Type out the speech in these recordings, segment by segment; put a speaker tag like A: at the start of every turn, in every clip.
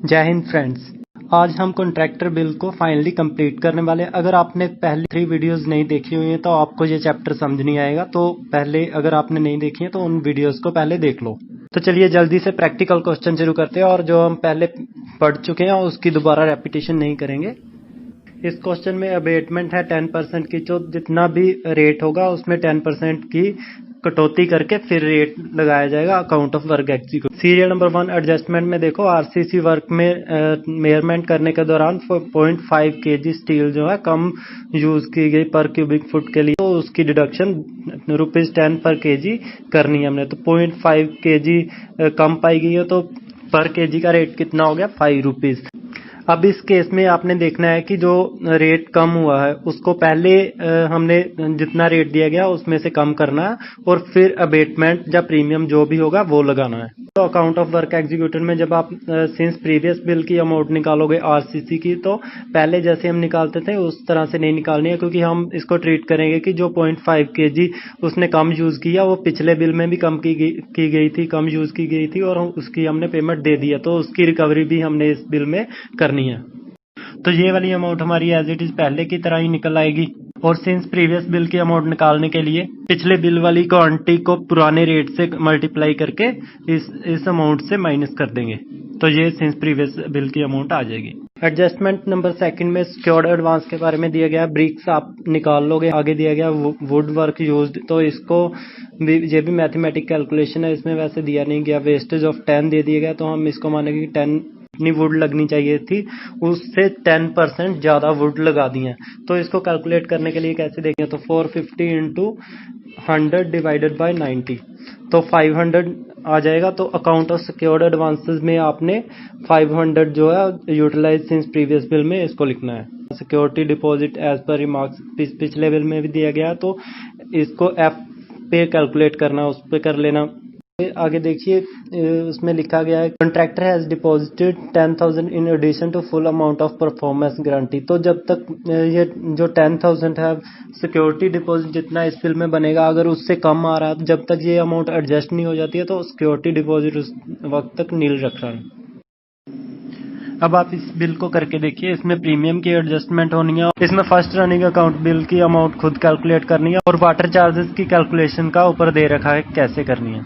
A: जय हिंद फ्रेंड्स। आज हम कॉन्ट्रैक्टर बिल को फाइनली कंप्लीट करने वाले हैं। अगर आपने पहले 3 वीडियोस नहीं देखी हुई हैं तो आपको ये चैप्टर समझ नहीं आएगा। तो पहले अगर आपने नहीं देखी है तो उन वीडियोस को पहले देख लो। तो चलिए जल्दी से प्रैक्टिकल क्वेश्चन शुरू करते हैं और जो हम पहले पढ़ चुके हैं उसकी दोबारा रेपिटेशन नहीं करेंगे। इस क्वेश्चन में अबेटमेंट है 10% की, तो जितना भी रेट होगा उसमें 10% की कटौती करके फिर रेट लगाया जाएगा account of work execute. Serial number 1 adjustment में देखो, आरसीसी वर्क में मेजरमेंट करने के दौरान 0.5 kg स्टील जो है कम यूज की गई पर क्यूबिक फुट के लिए, तो उसकी डिडक्शन ₹10 पर kg करनी है हमने। तो 0.5 kg कम पाई गई है, तो पर kg का रेट कितना हो गया? ₹5। अब इस केस में आपने देखना है कि जो रेट कम हुआ है उसको पहले हमने जितना रेट दिया गया उसमें से कम करना है और फिर अबेटमेंट या प्रीमियम जो भी होगा वो लगाना है। तो अकाउंट ऑफ वर्क एग्जीक्यूटेड में जब आप सिंस प्रीवियस बिल की अमाउंट निकालोगे आरसीसी की, तो पहले जैसे हम निकालते थे उस तरह से नहीं निकालनी है, क्योंकि हम इसको ट्रीट करेंगे कि जो 0.5 kg उसने कम यूज किया वो पिछले बिल में भी कम की गई थी, कम यूज की गई थी और उसकी हमने पेमेंट दे दी है, तो उसकी रिकवरी भी हमने इस बिल में करनी है। तो ये वाली अमाउंट हमारी एज इट इज पहले की तरह ही निकल आएगी। और सिंस प्रीवियस बिल की अमाउंट निकालने के लिए पिछले बिल वाली क्वांटिटी को पुराने रेट से मल्टीप्लाई करके इस अमाउंट से माइनस कर देंगे, तो ये सिंस प्रीवियस बिल की अमाउंट आ जाएगी। एडजस्टमेंट नंबर 2 में सिक्योर्ड एडवांस के बारे में दिया गया, ब्रिक्स आप निकाल लोगे। आगे दिया गया वुड वर्क यूज्ड, तो इसको ये भी मैथमेटिक कैलकुलेशन है, इसमें वैसे दिया नहीं गया। वेस्टेज ऑफ 10 दे दिया गया, तो हम इसको मानेंगे कि 10 इतनी वुड लगनी चाहिए थी, उससे 10% ज्यादा वुड लगा दी है। तो इसको कैलकुलेट करने के लिए कैसे देखें, तो 450 इंटू 100 डिवाइडेड बाई 90, तो 500 आ जाएगा। तो अकाउंट ऑफ सिक्योर्ड एडवांसेस में आपने 500 जो है यूटिलाइज सिंस प्रीवियस बिल में इसको लिखना है। Security deposit as per remarks पिछले बिल में भी दिया गया, तो इसको एफ पे कैलकुलेट करना, उस पे कर लेना। आगे देखिए, उसमें लिखा गया है contractor has deposited 10,000 in addition to full amount of performance guarantee. तो जब तक ये जो 10,000 है सिक्योरिटी डिपॉजिट जितना इस बिल में बनेगा, अगर उससे कम आ रहा है, जब तक ये अमाउंट एडजस्ट नहीं हो जाती है तो सिक्योरिटी डिपॉजिट उस वक्त तक नील रखना है। अब आप इस बिल को करके देखिए, इसमें प्रीमियम की एडजस्टमेंट होनी है, इसमें फर्स्ट रनिंग अकाउंट बिल की अमाउंट खुद कैलकुलेट करनी है और वाटर चार्जेस की कैलकुलेशन का ऊपर दे रखा है कैसे करनी है।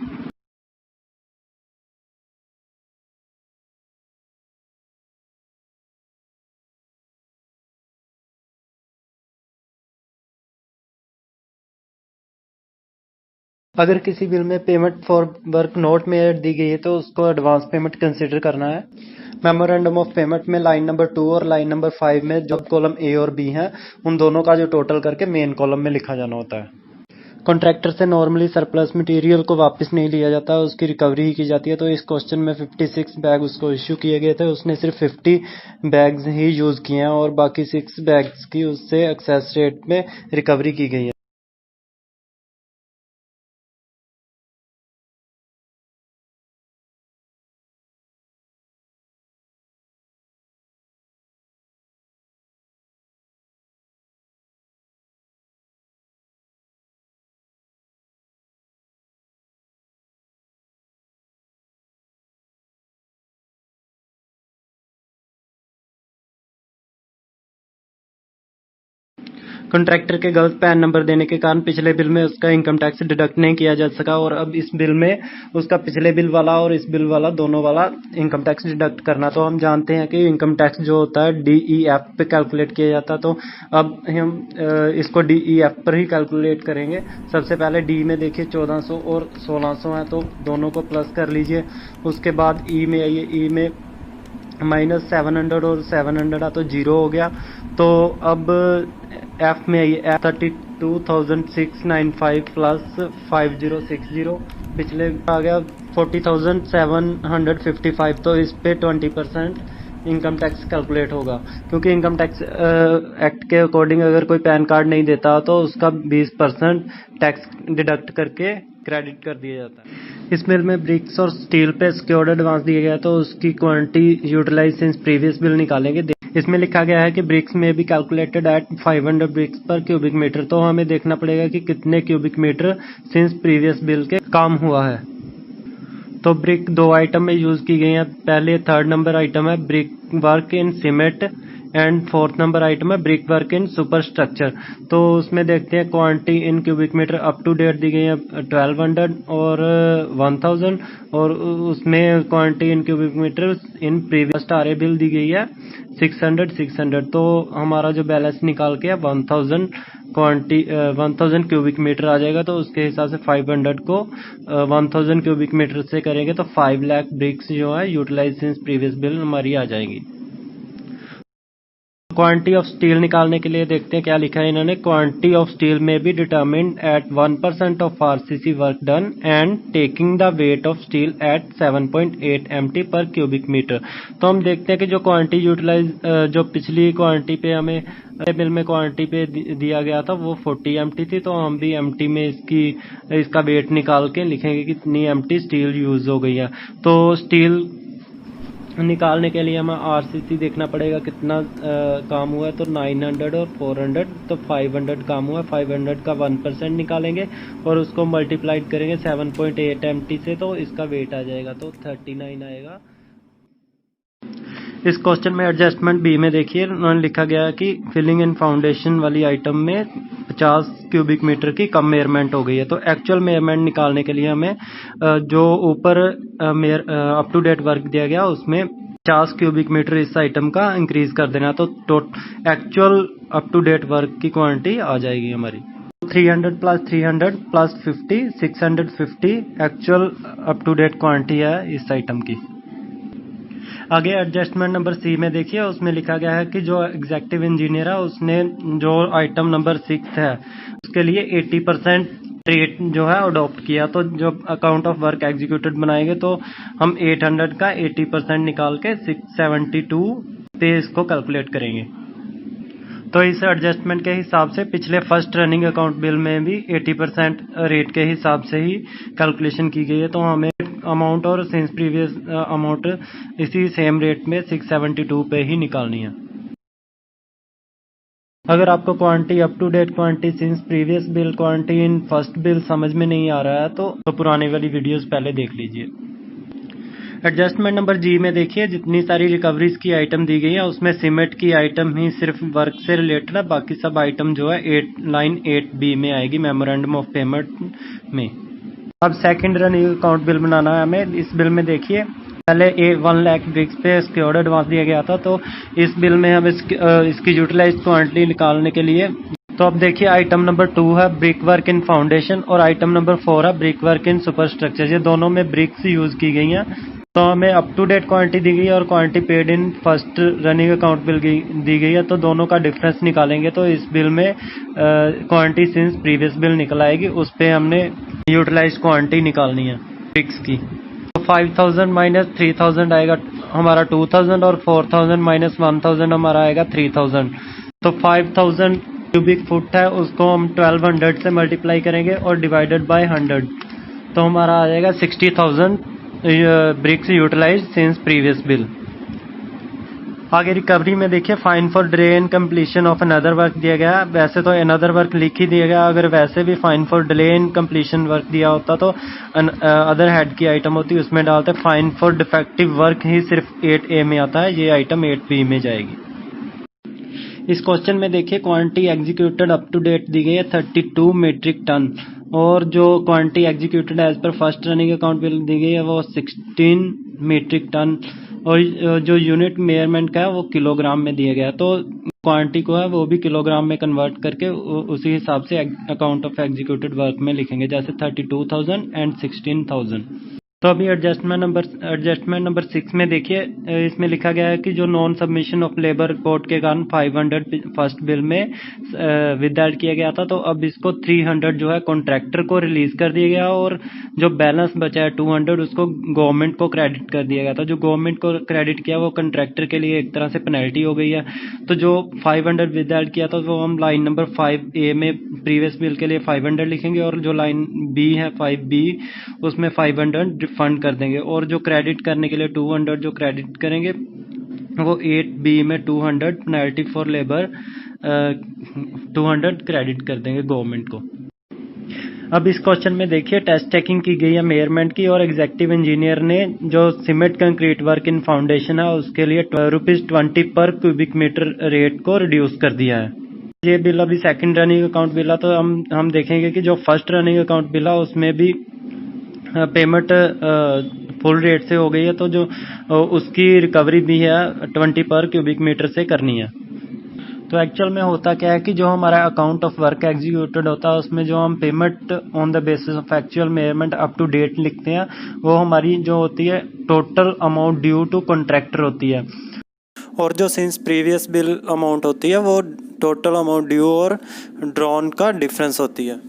A: अगर किसी बिल में पेमेंट फॉर वर्क नोट में दी गई है तो उसको एडवांस पेमेंट कंसिडर करना है। मेमोरेंडम ऑफ पेमेंट में लाइन नंबर 2 और लाइन नंबर 5 में जो कॉलम ए और बी हैं उन दोनों का जो टोटल करके मेन कॉलम में लिखा जाना होता है। कॉन्ट्रैक्टर से नॉर्मली सरप्लस मटेरियल को वापस नहीं लिया जाता, उसकी रिकवरी ही की जाती है। तो इस क्वेश्चन में 56 बैग उसको इश्यू किए गए थे, उसने सिर्फ 50 बैग्स ही यूज किए हैं और बाकी 6 बैग्स की उससे एक्सेस रेट में रिकवरी की गई है। कॉन्ट्रैक्टर के गलत पैन नंबर देने के कारण पिछले बिल में उसका इनकम टैक्स डिडक्ट नहीं किया जा सका और अब इस बिल में उसका पिछले बिल वाला और इस बिल वाला दोनों वाला इनकम टैक्स डिडक्ट करना। तो हम जानते हैं कि इनकम टैक्स जो होता है DEF पे कैलकुलेट किया जाता है, तो अब हम इसको DEF पर ही कैलकुलेट करेंगे। सबसे पहले डी में देखिए 1400 और 1600 है, तो दोनों को प्लस कर लीजिए। उसके बाद ई में आइए, ई में -700 और 700 है तो 0 हो गया। तो अब एफ में आइए, 32,695 प्लस 5060, पिछले आ गया 40,755, तो इस पे 20% इनकम टैक्स कैलकुलेट होगा, क्योंकि इनकम टैक्स एक्ट के अकॉर्डिंग अगर कोई पैन कार्ड नहीं देता तो उसका 20% टैक्स डिडक्ट करके क्रेडिट कर दिया जाता है। इस बिल में ब्रिक्स और स्टील पे सिक्योर्ड एडवांस दिया गया, तो उसकी quantity utilise since previous bill निकालेंगे। इसमें लिखा गया है कि ब्रिक्स में भी calculated at 500 bricks per cubic metre, तो हमें देखना पड़ेगा कि कितने cubic metre since previous bill के काम हुआ है। तो ब्रिक दो आइटम में यूज की गई है। पहले 3rd नंबर आइटम है brick work in cement and 4th number item है brick work in super structure. तो उसमें देखते हैं quantity in cubic metre up to date दी गई है 1200 और 1000, और उसमें quantity in cubic metre in previous RA bill दी गई है 600। तो हमारा जो बैलेंस निकाल के है 1000 1000 क्यूबिक मीटर आ जाएगा। तो उसके हिसाब से 500 को 1000 क्यूबिक मीटर से करेंगे तो 5 लाख ब्रिक्स जो है यूटिलाइज सिंस प्रीवियस बिल हमारी आ जाएगी। क्वांटिटी ऑफ स्टील निकालने के लिए देखते हैं क्या लिखा है इन्होंने। Quantity of steel may be determined at 1% of RCC work done and taking the weight of steel at 7.8 MT per cubic metre. तो हम देखते हैं कि जो क्वांटिटी यूटिलाइज जो पिछली क्वांटिटी पे हमें बिल में क्वांटिटी पे दिया गया था वो 40 MT थी। तो हम भी MT में इसका वेट निकाल के लिखेंगे कि कितनी MT स्टील यूज हो गई है। तो स्टील निकालने के लिए हमें आरसीसी देखना पड़ेगा कितना काम हुआ है। तो 900 और 400, तो 500 काम हुआ है। 500 का 1% निकालेंगे और उसको मल्टीप्लाइड करेंगे 7.8 MT से, तो इसका वेट आ जाएगा तो 39 आएगा। इस क्वेश्चन में एडजस्टमेंट बी में देखिए उन्होंने लिखा गया है कि फिलिंग एंड फाउंडेशन वाली आइटम में 50 क्यूबिक मीटर की कम मेजरमेंट हो गई है। तो एक्चुअल मेजरमेंट निकालने के लिए हमें जो ऊपर अप टू डेट वर्क दिया गया उसमें 50 क्यूबिक मीटर इस आइटम का इंक्रीज कर देना। तो actual up to date work की क्वांटिटी आ जाएगी हमारी 300 plus 300 plus 50 650 actual up to date quantity है इस आइटम की। आगे एडजस्टमेंट नंबर सी में देखिए उसमें लिखा गया है कि जो एग्जीक्यूटिव इंजीनियर है उसने जो आइटम नंबर 6 है उसके लिए 80% रेट जो है अडॉप्ट किया। तो जो अकाउंट ऑफ वर्क एग्जीक्यूटेड बनाएंगे तो हम 800 का 80% निकाल के 672 पे इसको कैलकुलेट करेंगे। तो इस एडजस्टमेंट के हिसाब से पिछले फर्स्ट रनिंग अकाउंट बिल में भी 80% रेट के हिसाब से ही कैलकुलेशन की गई है। तो हमें अमाउंट और सिंस प्रीवियस अमाउंट इसी सेम रेट में 672 पे ही निकालनी है। अगर आपको quantity up to date quantity since previous bill quantity in first bill समझ में नहीं आ रहा है तो पुरानी वाली वीडियोस पहले देख लीजिए। एडजस्टमेंट नंबर जी में देखिए जितनी सारी रिकवरीज की आइटम दी गई है उसमें सीमेंट की आइटम ही सिर्फ वर्क से रिलेटेड है, बाकी सब आइटम जो है लाइन 8B में आएगी मेमोरेंडम ऑफ पेमेंट में। अब सेकंड रनिंग अकाउंट बिल बनाना है हमें। इस बिल में देखिए पहले 1 लाख ब्रिक्स पे सिक्योर्ड एडवांस दिया गया था। तो इस बिल में हम इसकी यूटिलाइज क्वांटिटी निकालने के लिए तो अब देखिए आइटम नंबर 2 है ब्रिक वर्क इन फाउंडेशन और आइटम नंबर 4 है brick work in super structure. ये दोनों में ब्रिक्स यूज की गई हैं। तो हमें अप टू डेट क्वांटिटी दी गई है और quantity paid in first running account bill दी गई है। तो दोनों का डिफरेंस निकालेंगे तो इस बिल में क्वांटिटी सिंस प्रीवियस बिल निकल आएगी। उस पर हमने यूटिलाइज क्वांटिटी निकालनी है ब्रिक्स की। तो 5000 माइनस 3000 आएगा हमारा 2000 और 4000 माइनस 1000 हमारा आएगा 3000। तो 5000 क्यूबिक फुट है उसको हम 1200 से मल्टीप्लाई करेंगे और डिवाइडेड बाय 100 तो हमारा आ जाएगा 60,000 bricks utilise since previous bill. आगे रिकवरी में देखिए fine for delay in completion of another work दिया गया। वैसे तो अनदर वर्क लिख ही दिया गया, अगर वैसे भी fine for delay in completion work दिया होता तो अदर हेड की आइटम होती उसमें डालते। फाइन फॉर डिफेक्टिव वर्क ही सिर्फ 8A में आता है, ये आइटम 8B में जाएगी। इस क्वेश्चन में देखिए quantity executed up to date दी गई है 32 मीट्रिक टन और जो quantity executed as per first running account bill दी गई है वो 16 मीट्रिक टन और जो यूनिट मेजरमेंट का है वो किलोग्राम में दिया गया है। तो क्वांटिटी को है वो भी किलोग्राम में कन्वर्ट करके उसी हिसाब से अकाउंट ऑफ एग्जीक्यूटेड वर्क में लिखेंगे, जैसे 32,000 एंड 16,000। तो अभी एडजस्टमेंट नंबर 6 में देखिए इसमें लिखा गया है कि जो non submission of labour report के कारण 500 फर्स्ट बिल में विदड्रॉ किया गया था। तो अब इसको 300 जो है कॉन्ट्रैक्टर को रिलीज कर दिया गया और जो बैलेंस बचा है 200 उसको गवर्नमेंट को क्रेडिट कर दिया गया था। जो गवर्नमेंट को क्रेडिट किया वो कॉन्ट्रैक्टर के लिए एक तरह से पेनल्टी हो गई है। तो जो 500 विदड्रॉ किया था वो हम लाइन नंबर 5A में प्रीवियस बिल के लिए 500 लिखेंगे और जो लाइन B है 5B उसमें 500 फंड कर देंगे और जो क्रेडिट करने के लिए 200 जो क्रेडिट करेंगे वो 8B में 200 पेनल्टी फॉर लेबर 200 क्रेडिट कर देंगे गवर्नमेंट को। अब इस क्वेश्चन में देखिए टेस्ट चेकिंग की गई है मेयरमेंट की और एग्जीक्यूटिव इंजीनियर ने जो cement concrete work in foundation है उसके लिए ₹20 पर क्यूबिक मीटर रेट को रिड्यूस कर दिया है। ये बिल अभी सेकंड रनिंग अकाउंट बिल है, तो हम देखेंगे कि जो फर्स्ट रनिंग अकाउंट बिल है उसमें भी पेमेंट फुल रेट से हो गई है, तो जो उसकी रिकवरी भी है 20 पर क्यूबिक मीटर से करनी है। तो एक्चुअल में होता क्या है कि जो हमारा अकाउंट ऑफ वर्क एग्जीक्यूटेड होता है उसमें जो हम payment on the basis of actual measurement up to date लिखते हैं, वो हमारी जो होती है total amount due to contractor होती है, और जो सिंस प्रीवियस बिल अमाउंट होती है वो टोटल अमाउंट ड्यू और ड्रॉन का डिफरेंस होती है।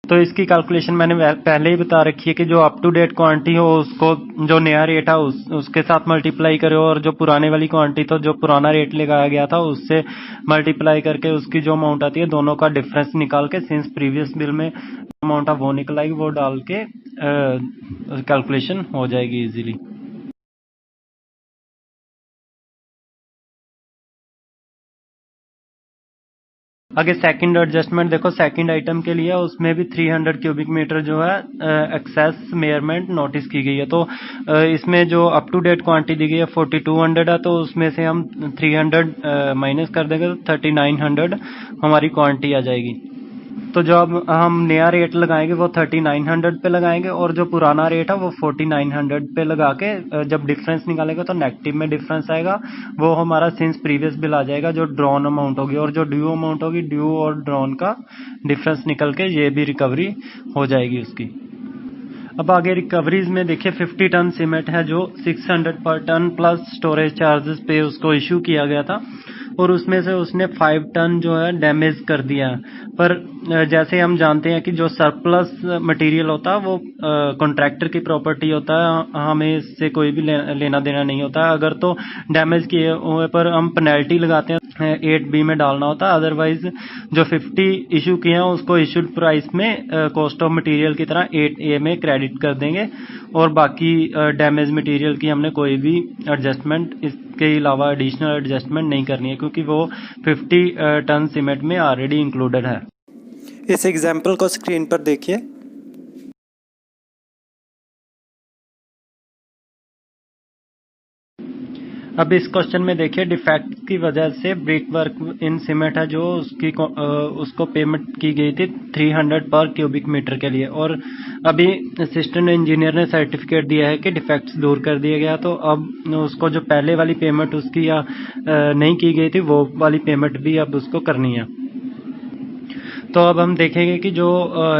A: तो इसकी कैलकुलेशन मैंने पहले ही बता रखी है कि जो अप टू डेट क्वांटिटी हो उसको जो नया रेट है उसके साथ मल्टीप्लाई करो, और जो पुराने वाली क्वांटिटी तो जो पुराना रेट लगाया गया था उससे मल्टीप्लाई करके उसकी जो अमाउंट आती है दोनों का डिफरेंस निकाल के सिंस प्रीवियस बिल में अमाउंट ऑफ वो निकल आएगी वो डाल के कैलकुलेशन हो जाएगी इजीली। आगे सेकंड एडजस्टमेंट देखो, सेकंड आइटम के लिए उसमें भी 300 क्यूबिक मीटर जो है एक्सेस मेयरमेंट नोटिस की गई है। तो इसमें जो अप टू डेट क्वांटिटी दी गई है 4200 है, तो उसमें से हम 300 माइनस कर देंगे तो 3900 हमारी क्वांटिटी आ जाएगी। तो जो अब हम नया रेट लगाएंगे वो 3900 पे लगाएंगे, और जो पुराना रेट है वो 4900 पे लगा के जब डिफरेंस निकालेगा तो नेगेटिव में डिफरेंस आएगा, वो हमारा सिंस प्रीवियस बिल आ जाएगा जो ड्रॉन अमाउंट होगी, और जो ड्यू अमाउंट होगी ड्यू और ड्रॉन का डिफरेंस निकल के ये भी रिकवरी हो जाएगी उसकी। अब आगे रिकवरीज में देखिए 50 टन सीमेंट है जो 600 पर टन प्लस स्टोरेज चार्जेस पे उसको इश्यू किया गया था, और उसमें से उसने 5 टन जो है डैमेज कर दिया। पर जैसे हम जानते हैं कि जो सरप्लस मटेरियल होता है वो कॉन्ट्रैक्टर की प्रॉपर्टी होता है, हमें इससे कोई भी लेना देना नहीं होता है। अगर तो डैमेज किए हुए पर हम पेनल्टी लगाते हैं 8B में डालना होता है, अदरवाइज जो 50 इशू किए हैं उसको इशूड प्राइस में कॉस्ट ऑफ मटेरियल की तरह 8A में क्रेडिट कर देंगे, और बाकी डैमेज मटेरियल की हमने कोई भी एडजस्टमेंट इसके अलावा एडिशनल एडजस्टमेंट नहीं करनी है, क्योंकि वो 50 टन सीमेंट में ऑलरेडी इंक्लूडेड है। इस एग्जाम्पल को स्क्रीन पर देखिए। अब इस क्वेश्चन में देखिए डिफेक्ट की वजह से ब्रिक वर्क इन सीमेंट है जो उसको पेमेंट की गई थी 300 पर क्यूबिक मीटर के लिए, और अभी असिस्टेंट इंजीनियर ने सर्टिफिकेट दिया है कि डिफेक्ट्स दूर कर दिया गया, तो अब उसको जो पहले वाली पेमेंट उसकी या नहीं की गई थी वो वाली पेमेंट भी अब उसको करनी है। तो अब हम देखेंगे कि जो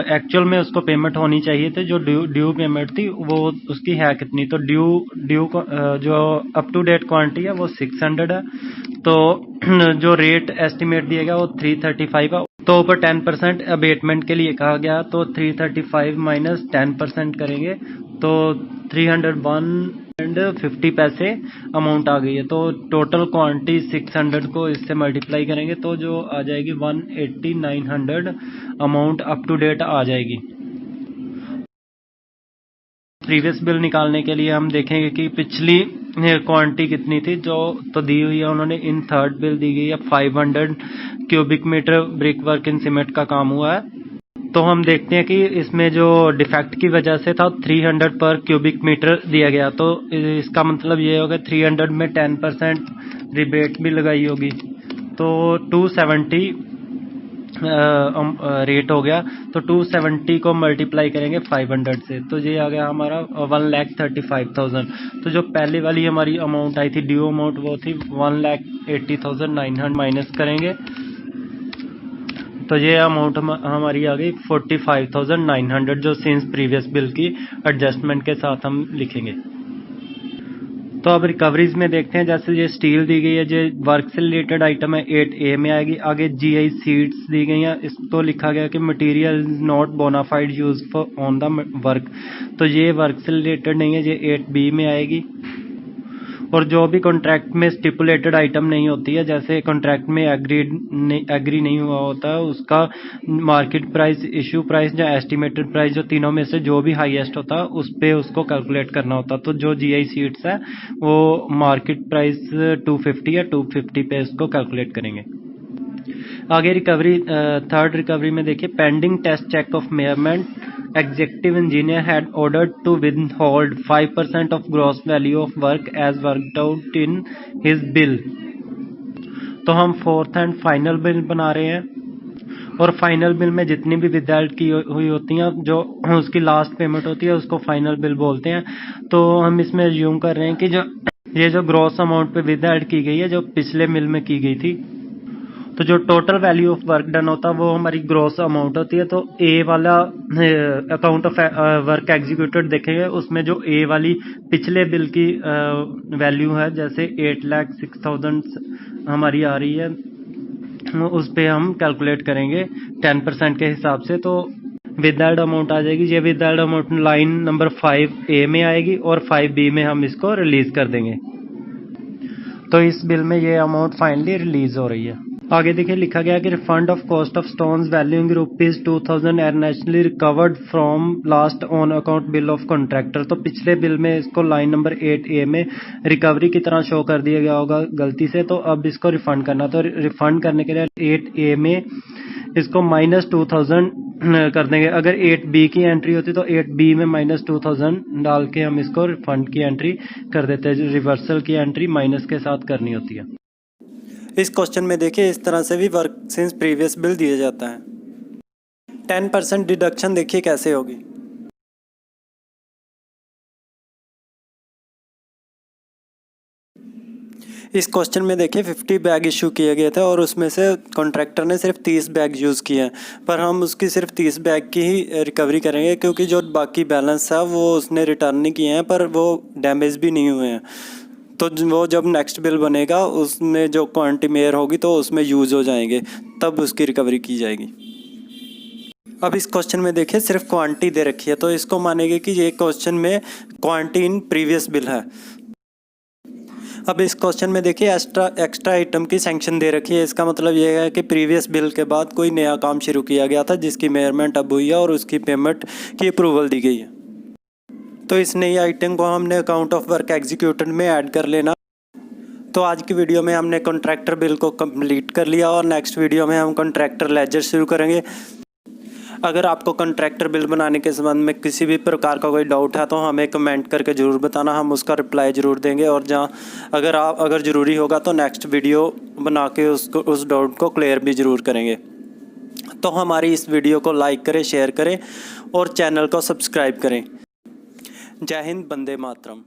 A: एक्चुअल में उसको पेमेंट होनी चाहिए थी, जो ड्यू पेमेंट थी वो उसकी है कितनी। तो ड्यू जो अप टू डेट क्वांटिटी है वो 600 है, तो जो रेट एस्टिमेट दिया गया वो 335 है। तो ऊपर 10% अबेटमेंट के लिए कहा गया, तो 335 माइनस 10% करेंगे तो 301.50 पैसे अमाउंट आ गई है। तो टोटल क्वांटिटी 600 को इससे मल्टीप्लाई करेंगे तो जो आ जाएगी 180,900 अमाउंट अप टू डेट आ जाएगी। प्रीवियस बिल निकालने के लिए हम देखेंगे कि पिछली क्वांटिटी कितनी थी, जो तो दी हुई है उन्होंने इन थर्ड बिल दी गई है 500 cubic metre brick work in cement का काम हुआ है। तो हम देखते हैं कि इसमें जो डिफेक्ट की वजह से था 300 पर क्यूबिक मीटर दिया गया, तो इसका मतलब ये होगा 300 में 10% रिबेट भी लगाई होगी, तो 270 रेट हो गया। तो 270 को मल्टीप्लाई करेंगे 500 से, तो ये आ गया हमारा 1,35,000। तो जो पहले वाली हमारी अमाउंट आई थी ड्यू अमाउंट वो थी 1,80,900 माइनस करेंगे, तो ये अमाउंट हमारी आ गई 45,900 जो सिंस प्रीवियस बिल की एडजस्टमेंट के साथ हम लिखेंगे। तो अब रिकवरीज में देखते हैं, जैसे ये स्टील दी गई है, जो वर्क से रिलेटेड आइटम है 8A में आएगी। आगे GI सीट्स दी गई हैं, इसको लिखा गया कि material is not bonafide use for on the work, तो ये वर्क से रिलेटेड नहीं है, ये 8B में आएगी। और जो भी कॉन्ट्रैक्ट में स्टिपुलेटेड आइटम नहीं होती है, जैसे कॉन्ट्रैक्ट में एग्री नहीं हुआ होता है, उसका मार्केट प्राइस, इशू प्राइस या एस्टिमेटेड प्राइस, जो तीनों में से जो भी हाईएस्ट होता है उस पे उसको कैलकुलेट करना होता है। तो जो जीआई सीट्स है वो मार्केट प्राइस 250 या 250 पे इसको कैलकुलेट करेंगे। आगे रिकवरी, थर्ड रिकवरी में देखिए, pending test check of measurement executive engineer had ordered to withhold 5% of gross value of work as worked out in his bill. तो हम फोर्थ एंड फाइनल बिल बना रहे हैं, और फाइनल बिल में जितनी भी विदाउट की हुई होती हैं, जो उसकी लास्ट पेमेंट होती है उसको फाइनल बिल बोलते हैं। तो हम इसमें अज्यूम कर रहे हैं कि जो ग्रॉस अमाउंट पे विदाउट की गई है, जो पिछले मिल में की गई थी, तो जो total value of work done होता है वो हमारी ग्रॉस अमाउंट होती है। तो ए वाला अकाउंट ऑफ वर्क एग्जीक्यूटेड देखेंगे, उसमें जो ए वाली पिछले बिल की वैल्यू है, जैसे 8,06,000 हमारी आ रही है, उस पे हम कैलकुलेट करेंगे 10% के हिसाब से। तो विदाउट अमाउंट आ जाएगी, ये without amount line number 5A में आएगी और 5B में हम इसको रिलीज कर देंगे। तो इस बिल में ये अमाउंट फाइनली रिलीज हो रही है। आगे देखिए, लिखा गया कि refund of cost of stones valuing ₹2,000 erroneously recovered from last on account bill of contractor. तो पिछले बिल में इसको लाइन नंबर 8A में रिकवरी की तरह शो कर दिया गया होगा गलती से, तो अब इसको रिफंड करना। तो रिफंड करने के लिए 8A में इसको -2,000 कर देंगे। अगर 8B की एंट्री होती तो 8B में -2,000 डाल के हम इसको रिफंड की एंट्री कर देते हैं। रिवर्सल की एंट्री माइनस के साथ करनी होती है। इस क्वेश्चन में देखिए, इस तरह से भी वर्क सिंस प्रीवियस बिल दिया जाता है। 10% डिडक्शन देखिए कैसे होगी। इस क्वेश्चन में देखिए 50 बैग इशू किए गए थे और उसमें से कॉन्ट्रैक्टर ने सिर्फ 30 बैग यूज़ किए हैं, पर हम उसकी सिर्फ 30 बैग की ही रिकवरी करेंगे, क्योंकि जो बाकी बैलेंस है वो उसने रिटर्न नहीं किए हैं, पर वो डैमेज भी नहीं हुए हैं। तो वो जब नेक्स्ट बिल बनेगा उसमें जो क्वांटिटी मेयर होगी तो उसमें यूज़ हो जाएंगे, तब उसकी रिकवरी की जाएगी। अब इस क्वेश्चन में देखिए सिर्फ क्वांटिटी दे रखी है, तो इसको मानेंगे कि ये क्वेश्चन में क्वांटिटी इन प्रीवियस बिल है। अब इस क्वेश्चन में देखिए एक्स्ट्रा आइटम की सैंक्शन दे रखी है। इसका मतलब ये है कि प्रीवियस बिल के बाद कोई नया काम शुरू किया गया था जिसकी मेजरमेंट अब हुई है और उसकी पेमेंट की अप्रूवल दी गई है। तो इस नई आइटम को हमने अकाउंट ऑफ वर्क एग्जीक्यूटेड में ऐड कर लेना। तो आज की वीडियो में हमने कॉन्ट्रैक्टर बिल को कंप्लीट कर लिया और नेक्स्ट वीडियो में हम कॉन्ट्रैक्टर लेजर शुरू करेंगे। अगर आपको कॉन्ट्रैक्टर बिल बनाने के संबंध में किसी भी प्रकार का कोई डाउट है तो हमें कमेंट करके ज़रूर बताना, हम उसका रिप्लाई ज़रूर देंगे। और अगर ज़रूरी होगा तो नेक्स्ट वीडियो बना के उस डाउट को क्लियर भी ज़रूर करेंगे। तो हमारी इस वीडियो को लाइक करें, शेयर करें और चैनल को सब्सक्राइब करें। जय हिंद, वंदे मातरम।